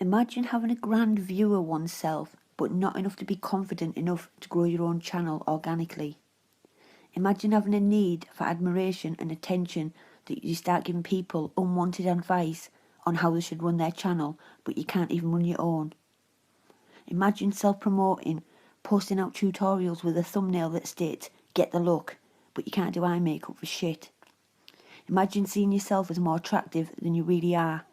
Imagine having a grand view of oneself, but not enough to be confident enough to grow your own channel organically. Imagine having a need for admiration and attention that you start giving people unwanted advice on how they should run their channel, but you can't even run your own. Imagine self-promoting, posting out tutorials with a thumbnail that states, "Get the look," but you can't do eye makeup for shit. Imagine seeing yourself as more attractive than you really are.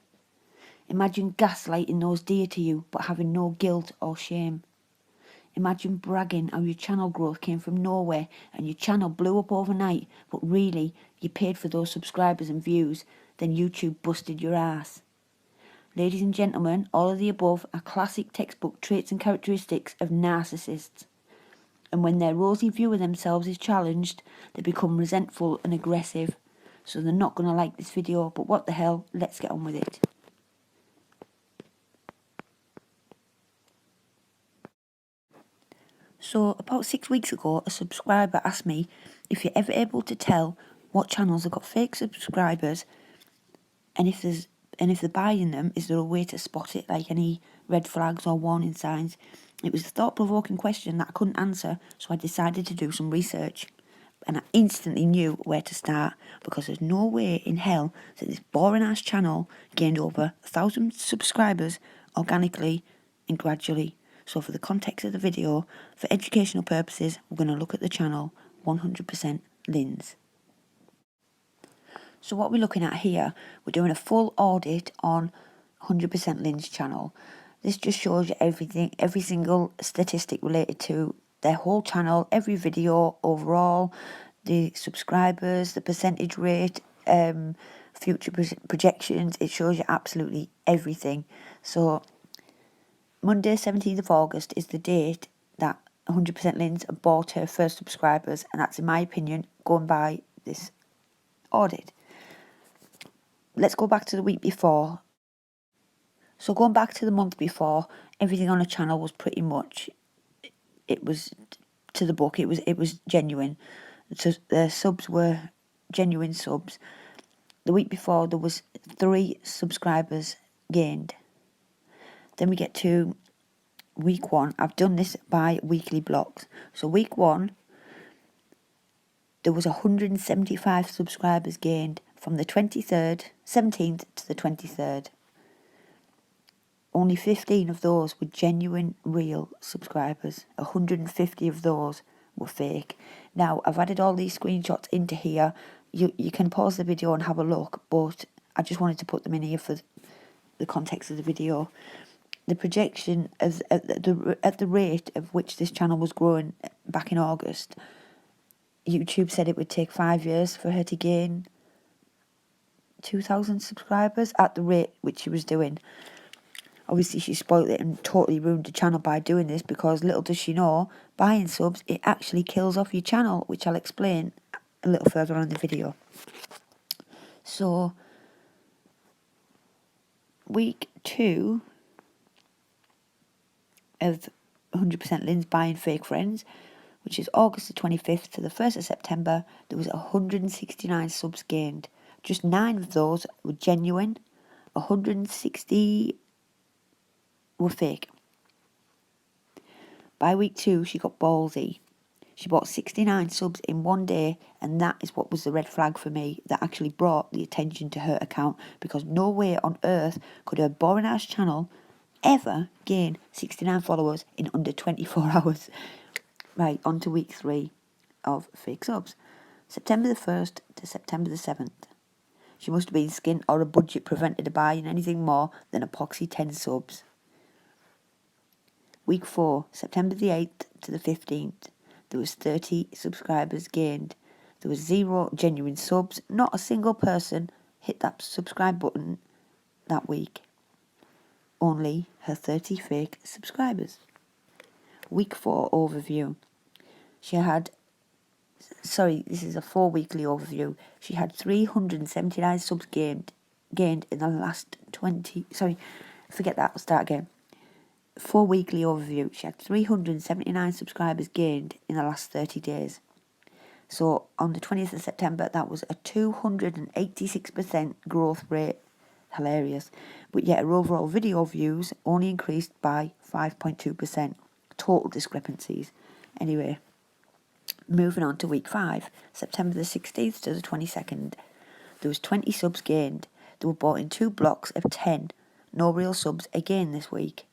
Imagine gaslighting those dear to you, but having no guilt or shame. Imagine bragging how your channel growth came from nowhere and your channel blew up overnight, but really you paid for those subscribers and views, then YouTube busted your ass. Ladies and gentlemen, all of the above are classic textbook traits and characteristics of narcissists. And when their rosy view of themselves is challenged, they become resentful and aggressive. So they're not going to like this video, but what the hell, let's get on with it. So about 6 weeks ago, a subscriber asked me if you're ever able to tell what channels have got fake subscribers, and if they're buying them, is there a way to spot it, like any red flags or warning signs? It was a thought-provoking question that I couldn't answer, so I decided to do some research. And I instantly knew where to start, because there's no way in hell that this boring-ass channel gained over 1,000 subscribers organically and gradually. So for the context of the video, for educational purposes, we're going to look at the channel 100% Lindz. So what we're looking at here, we're doing a full audit on 100% Lindz channel. This just shows you everything, every single statistic related to their whole channel, every video overall, the subscribers, the percentage rate, future projections. It shows you absolutely everything. So Monday 17th of August is the date that 100% Lindz bought her first subscribers, and that's, in my opinion, going by this audit. Let's go back to the week before. So going back to the month before, everything on the channel was pretty much, it was to the book. It was genuine. So the subs were genuine subs. The week before, there was 3 subscribers gained. Then we get to week 1. I've done this by weekly blocks. So week 1, there was 175 subscribers gained from the 17th to the 23rd. Only 15 of those were genuine, real subscribers. 150 of those were fake. Now, I've added all these screenshots into here. You can pause the video and have a look, but I just wanted to put them in here for the context of the video. The projection of at the rate of which this channel was growing back in August, YouTube said it would take 5 years for her to gain 2,000 subscribers at the rate which she was doing. Obviously, she spoiled it and totally ruined the channel by doing this, because little does she know, buying subs, it actually kills off your channel, which I'll explain a little further on in the video. So, week 2 of 100% Lindz buying fake friends, which is August the 25th to the 1st of September, there was 169 subs gained. Just 9 of those were genuine, 160 were fake. By week 2, she got ballsy. She bought 69 subs in one day, and that is what was the red flag for me that actually brought the attention to her account, because no way on earth could her boring ass channel ever gain 69 followers in under 24 hours. Right, on to week 3 of fake subs. September the 1st to September the 7th. She must have been skint, or a budget prevented her buying anything more than epoxy 10 subs. Week 4, September the 8th to the 15th. There was 30 subscribers gained. There was 0 genuine subs. Not a single person hit that subscribe button that week. Only her 30 fake subscribers. Week 4 overview. This is a 4 weekly overview. She had 379 subs gained in the last 4 weekly overview. She had 379 subscribers gained in the last 30 days. So on the 20th of September, that was a 286% growth rate hilarious. But yet her overall video views only increased by 5.2%. Total discrepancies. Anyway, moving on to week 5, September the 16th to the 22nd. There was 20 subs gained. They were bought in 2 blocks of 10. No real subs again this week.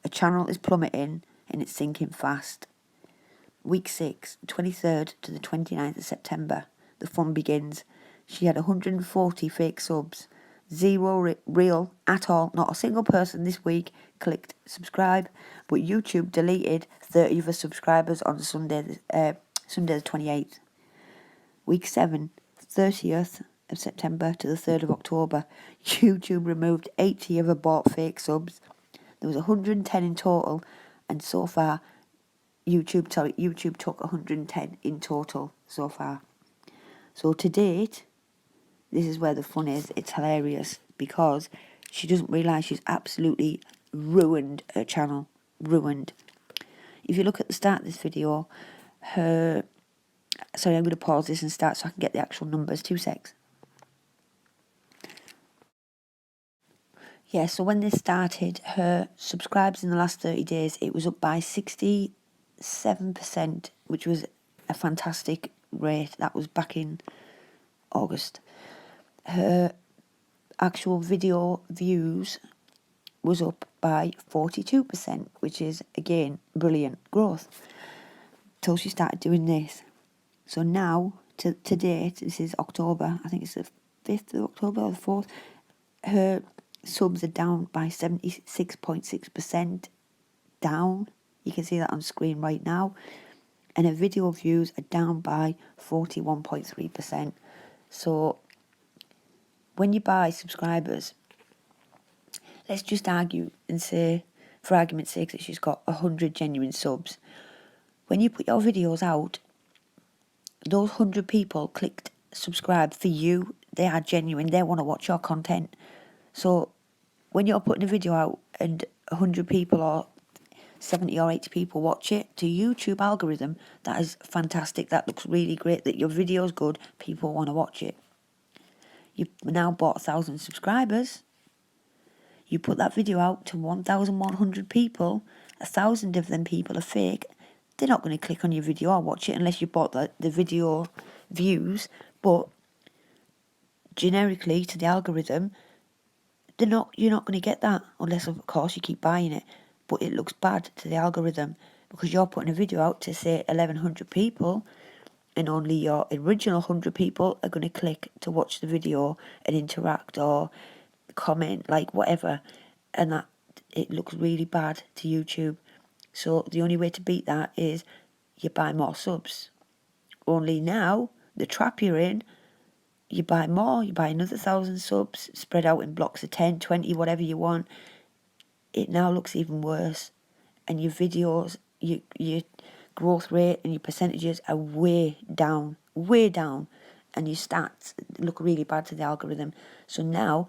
A channel is plummeting and it's sinking fast. Week 6, 23rd to the 29th of September. The fun begins. She had 140 fake subs. 0 real at all. Not a single person this week clicked subscribe. But YouTube deleted 30 of her subscribers on Sunday the 28th. Week 7, 30th of September to the 3rd of October. YouTube removed 80 of her bought fake subs. There was 110 in total, and so far YouTube took 110 in total so far. So to date, this is where the fun is. It's hilarious because she doesn't realise she's absolutely ruined her channel. Ruined. If you look at the start of this video, I'm going to pause this and start so I can get the actual numbers. 2 secs. Yeah, so when this started, her subscribers in the last 30 days, it was up by 67%, which was a fantastic rate. That was back in August. Her actual video views was up by 42%, which is, again, brilliant growth, till she started doing this. So now, to date, this is October, I think it's the 5th of October or the 4th, her subs are down by 76.6% down. You can see that on screen right now. And her video views are down by 41.3%. So when you buy subscribers, let's just argue and say, for argument's sake, that she's got 100 genuine subs. When you put your videos out, those 100 people clicked subscribe for you. They are genuine. They want to watch your content. So when you're putting a video out and 100 people or 70 or 80 people watch it, to YouTube algorithm, that is fantastic. That looks really great, that your video's good, people want to watch it. You've now bought 1,000 subscribers. You put that video out to 1,100 people. 1,000 of them people are fake. They're not going to click on your video or watch it unless you bought the video views. But generically, to the algorithm, you're not going to get that unless, of course, you keep buying it. But it looks bad to the algorithm because you're putting a video out to, say, 1,100 people, and only your original 100 people are going to click to watch the video and interact or comment, like whatever, and that it looks really bad to YouTube. So the only way to beat that is you buy more subs. Only now, the trap you're in, you buy more, you buy another 1,000 subs, spread out in blocks of 10, 20, whatever you want. It now looks even worse. And your videos, your growth rate and your percentages are way down. And your stats look really bad to the algorithm. So now,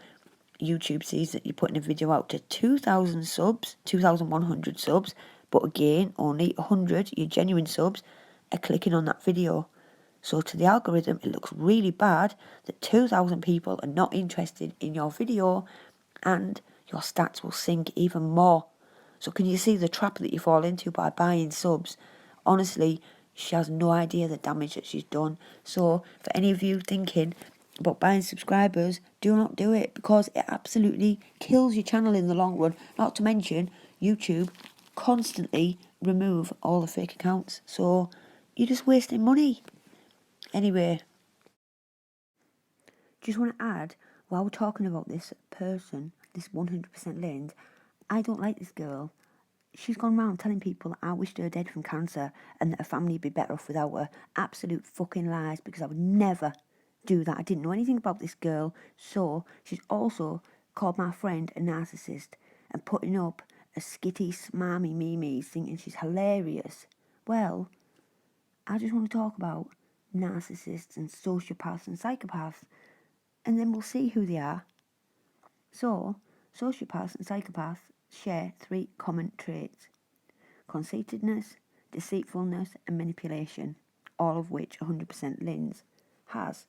YouTube sees that you're putting a video out to 2,000 subs, 2,100 subs, but again, only 100, your genuine subs, are clicking on that video. So to the algorithm, it looks really bad that 2,000 people are not interested in your video, and your stats will sink even more. So can you see the trap that you fall into by buying subs? Honestly, she has no idea the damage that she's done. So for any of you thinking about buying subscribers, do not do it, because it absolutely kills your channel in the long run. Not to mention, YouTube constantly remove all the fake accounts. So you're just wasting money. Anyway, just want to add, while we're talking about this person, this 100% Lindz, I don't like this girl. She's gone around telling people I wished her dead from cancer and that her family would be better off without her. Absolute fucking lies, because I would never do that. I didn't know anything about this girl. So she's also called my friend a narcissist and putting up a skitty, smarmy memes thinking she's hilarious. Well, I just want to talk about narcissists and sociopaths and psychopaths, and then we'll see who they are. So, sociopaths and psychopaths share 3 common traits: conceitedness, deceitfulness and manipulation, all of which 100% Lindz has.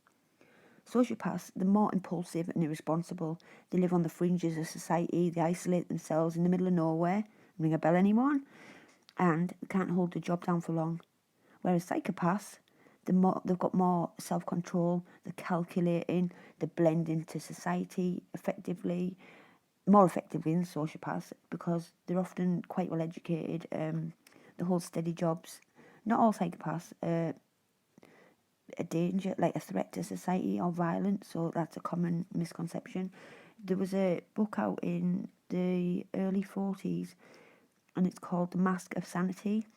Sociopaths, they're more impulsive and irresponsible. They live on the fringes of society. They isolate themselves in the middle of nowhere. Ring a bell, anyone? And they can't hold the job down for long. Whereas psychopaths, they've got more self-control. They're calculating. They blend into society more effectively than sociopaths, because they're often quite well educated. They hold steady jobs. Not all psychopaths a danger, like a threat to society or violent, so that's a common misconception. There was a book out in the early 40s, and it's called The Mask of Sanity,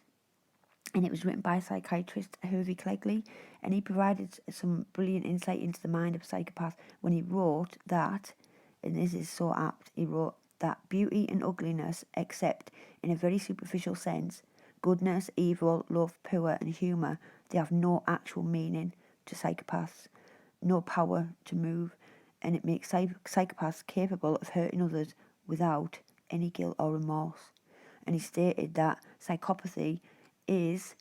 and it was written by psychiatrist Hervey Clegley, and he provided some brilliant insight into the mind of a psychopath when he wrote that, and this is so apt, he wrote that beauty and ugliness, except in a very superficial sense, goodness, evil, love, power and humour, they have no actual meaning to psychopaths, no power to move, and it makes psychopaths capable of hurting others without any guilt or remorse. And he stated that psychopathy is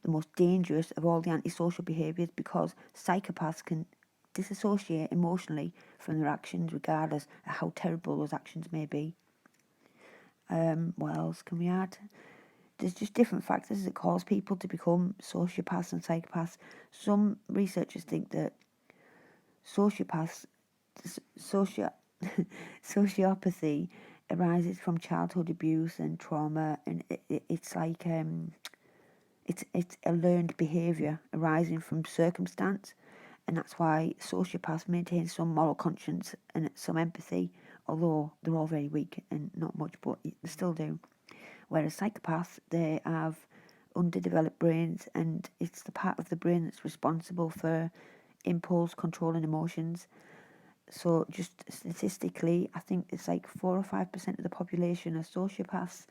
the most dangerous of all the antisocial behaviours, because psychopaths can disassociate emotionally from their actions regardless of how terrible those actions may be. What else can we add? There's just different factors that cause people to become sociopaths and psychopaths. Some researchers think that sociopathy arises from childhood abuse and trauma, and it's like it's a learned behaviour arising from circumstance, and that's why sociopaths maintain some moral conscience and some empathy, although they're all very weak and not much, but they still do. Whereas psychopaths, they have underdeveloped brains, and it's the part of the brain that's responsible for impulse control and emotions. So just statistically, I think it's like 4 or 5% of the population are sociopaths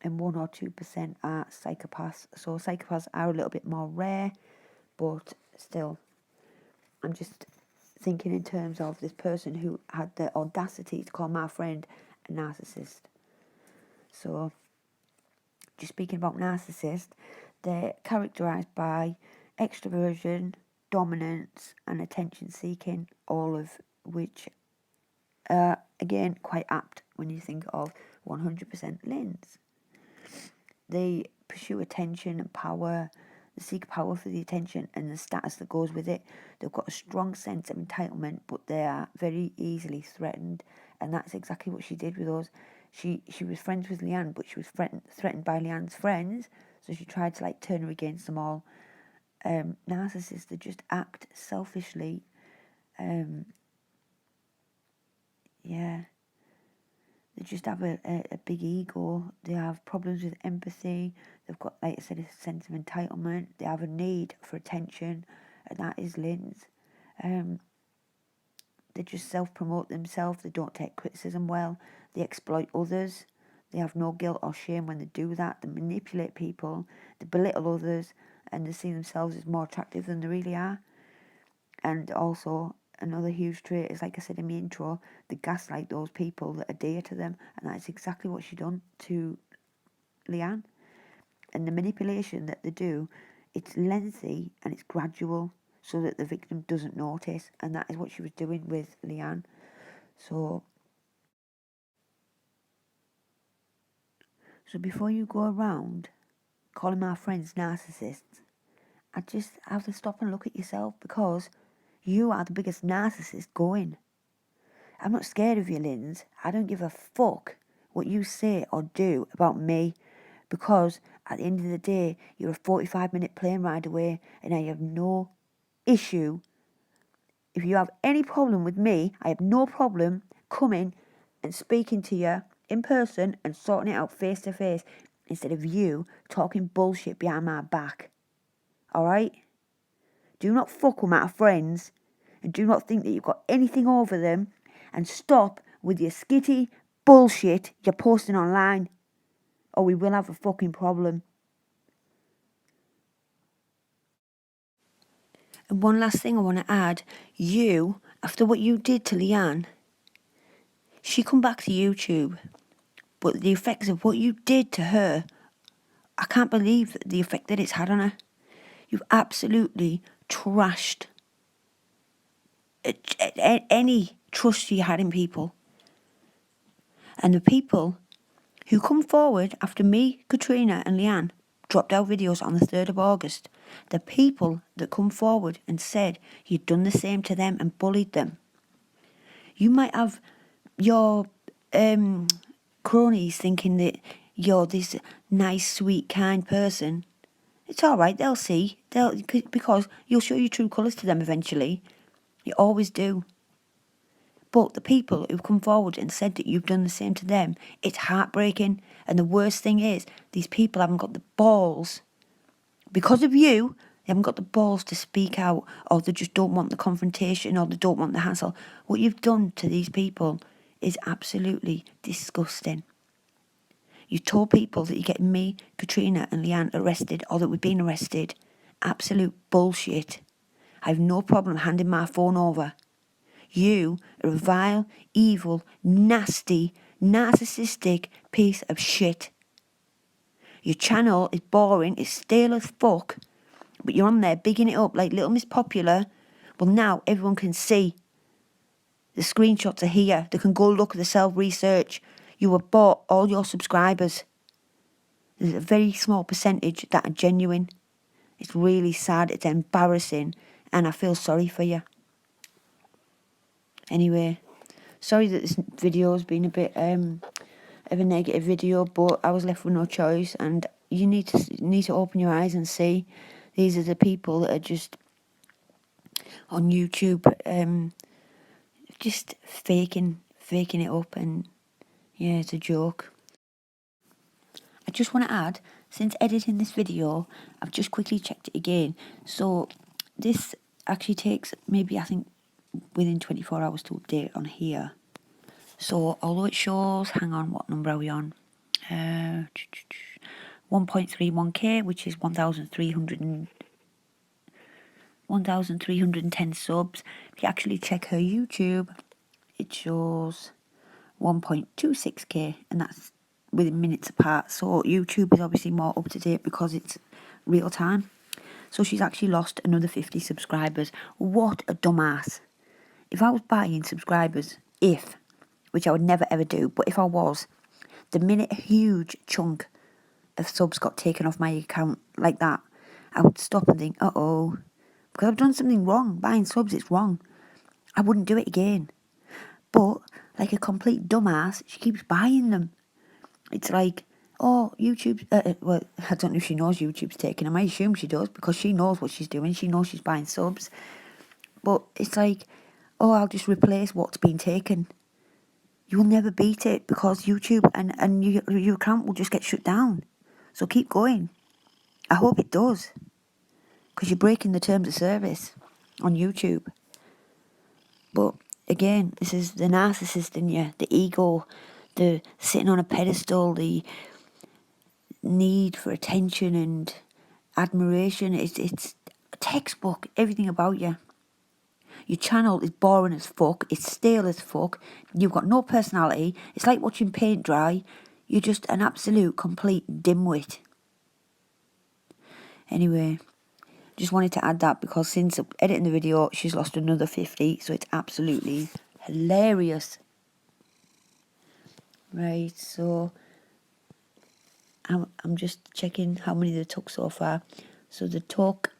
and 1 or 2% are psychopaths. So psychopaths are a little bit more rare, but still, I'm just thinking in terms of this person who had the audacity to call my friend a narcissist. So, just speaking about narcissists, they're characterised by extroversion, dominance and attention seeking, all of which are again quite apt when you think of 100% Lindz. They pursue attention and power. They seek power for the attention and the status that goes with it. They've got a strong sense of entitlement, but they are very easily threatened, and that's exactly what she did with us. She was friends with Leanne, but she was threatened by Leanne's friends, so she tried to turn her against them all. Narcissists, they just act selfishly. They just have a big ego. They have problems with empathy. They've got, like I said, a sense of entitlement. They have a need for attention, and that is Lindz. They just self-promote themselves. They don't take criticism well. They exploit others. They have no guilt or shame when they do that. They manipulate people. They belittle others, and they see themselves as more attractive than they really are. And also, another huge trait is, like I said in my intro, they gaslight those people that are dear to them, and that's exactly what she done to Leanne. And the manipulation that they do, it's lengthy and it's gradual, so that the victim doesn't notice, and that is what she was doing with Leanne. So before you go around calling our friends narcissists, I just have to stop and look at yourself, because you are the biggest narcissist going. I'm not scared of you, Lindz. I don't give a fuck what you say or do about me, because at the end of the day, you're a 45-minute plane ride away, and I have no issue. If you have any problem with me, I have no problem coming and speaking to you in person and sorting it out face to face, instead of you talking bullshit behind my back. Alright? Do not fuck with my friends, and do not think that you've got anything over them, and stop with your skitty bullshit you're posting online, or we will have a fucking problem. And one last thing I want to add. You, after what you did to Leanne, she come back to YouTube, but the effects of what you did to her, I can't believe the effect that it's had on her. You've absolutely trashed any trust you had in people. And the people who come forward after me, Katrina and Leanne dropped our videos on the 3rd of August, the people that come forward and said you'd done the same to them and bullied them. You might have your cronies thinking that you're this nice, sweet, kind person. It's all right, they'll see. Because you'll show your true colours to them eventually. You always do. But the people who've come forward and said that you've done the same to them, it's heartbreaking. And the worst thing is, these people haven't got the balls. Because of you, they haven't got the balls to speak out, or they just don't want the confrontation, or they don't want the hassle. What you've done to these people is absolutely disgusting. You told people that you're getting me, Katrina and Leanne arrested, or that we've been arrested. Absolute bullshit. I have no problem handing my phone over. You are a vile, evil, nasty, narcissistic piece of shit. Your channel is boring, it's stale as fuck, but you're on there bigging it up like Little Miss Popular. Well, now everyone can see. The screenshots are here. They can go look at the self-research. You have bought all your subscribers. There's a very small percentage that are genuine. It's really sad, it's embarrassing, and I feel sorry for you. Anyway, sorry that this video has been a bit of a negative video, but I was left with no choice, and you need to open your eyes and see these are the people that are just on YouTube, just faking it up, and yeah, it's a joke. I just want to add, since editing this video, I've just quickly checked it again. So this actually takes maybe, I think, within 24 hours to update on here. So although it shows, hang on, what number are we on? 1.31k, which is 1,310 subs. If you actually check her YouTube, it shows 1.26k, and that's within minutes apart. So YouTube is obviously more up to date because it's real time. So she's actually lost another 50 subscribers. What a dumbass. If I was buying subscribers, which I would never ever do, but if I was, the minute a huge chunk of subs got taken off my account like that, I would stop and think, uh-oh, because I've done something wrong. Buying subs, it's wrong. I wouldn't do it again. But, like a complete dumbass, she keeps buying them. It's like, oh, YouTube, well, I don't know if she knows YouTube's taking them. I assume she does, because she knows what she's doing. She knows she's buying subs. But it's like, oh, I'll just replace what's been taken. You'll never beat it, because YouTube and your account will just get shut down. So keep going. I hope it does, because you're breaking the terms of service on YouTube. But again, this is the narcissist in you, the ego, the sitting on a pedestal, the need for attention and admiration. It's textbook, everything about you. Your channel is boring as fuck, it's stale as fuck, you've got no personality, it's like watching paint dry. You're just an absolute complete dimwit. Anyway, just wanted to add that, because since editing the video, she's lost another 50, so it's absolutely hilarious. Right, so I'm just checking how many they took so far. So they took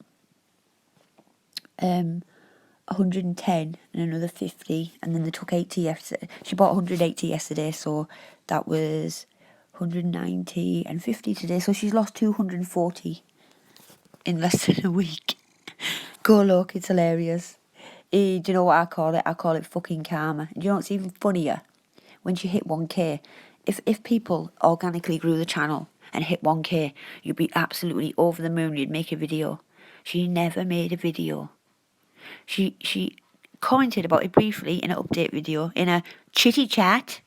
110 and another 50, and then they took 80 yesterday. She bought 180 yesterday, so that was 190 and 50 today. So she's lost 240 in less than a week. Go look, it's hilarious. Do you know what I call it? I call it fucking karma. Do you know what's even funnier? When she hit 1k, if people organically grew the channel and hit 1k, you'd be absolutely over the moon. You'd make a video. She never made a video. She commented about it briefly in an update video, in a chitty chat.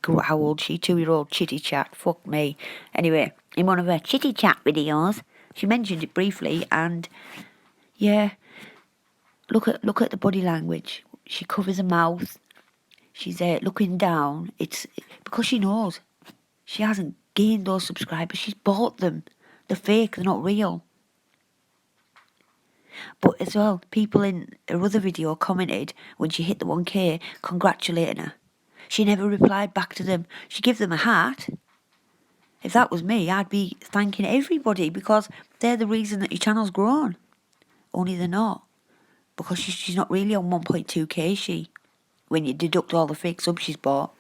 How old she? 2-year-old chitty chat. Fuck me. Anyway, in one of her chitty chat videos, she mentioned it briefly, and yeah, look at the body language. She covers her mouth. She's looking down. It's because she knows she hasn't gained those subscribers. She's bought them. They're fake. They're not real. But as well, people in her other video commented when she hit the 1K, congratulating her. She never replied back to them. She gave them a heart. If that was me, I'd be thanking everybody because they're the reason that your channel's grown. Only they're not. Because she's not really on 1.2k, is she? When you deduct all the fake subs she's bought.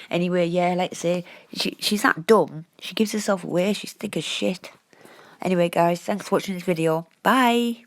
Anyway, yeah, like I say, she's that dumb. She gives herself away. She's thick as shit. Anyway, guys, thanks for watching this video. Bye.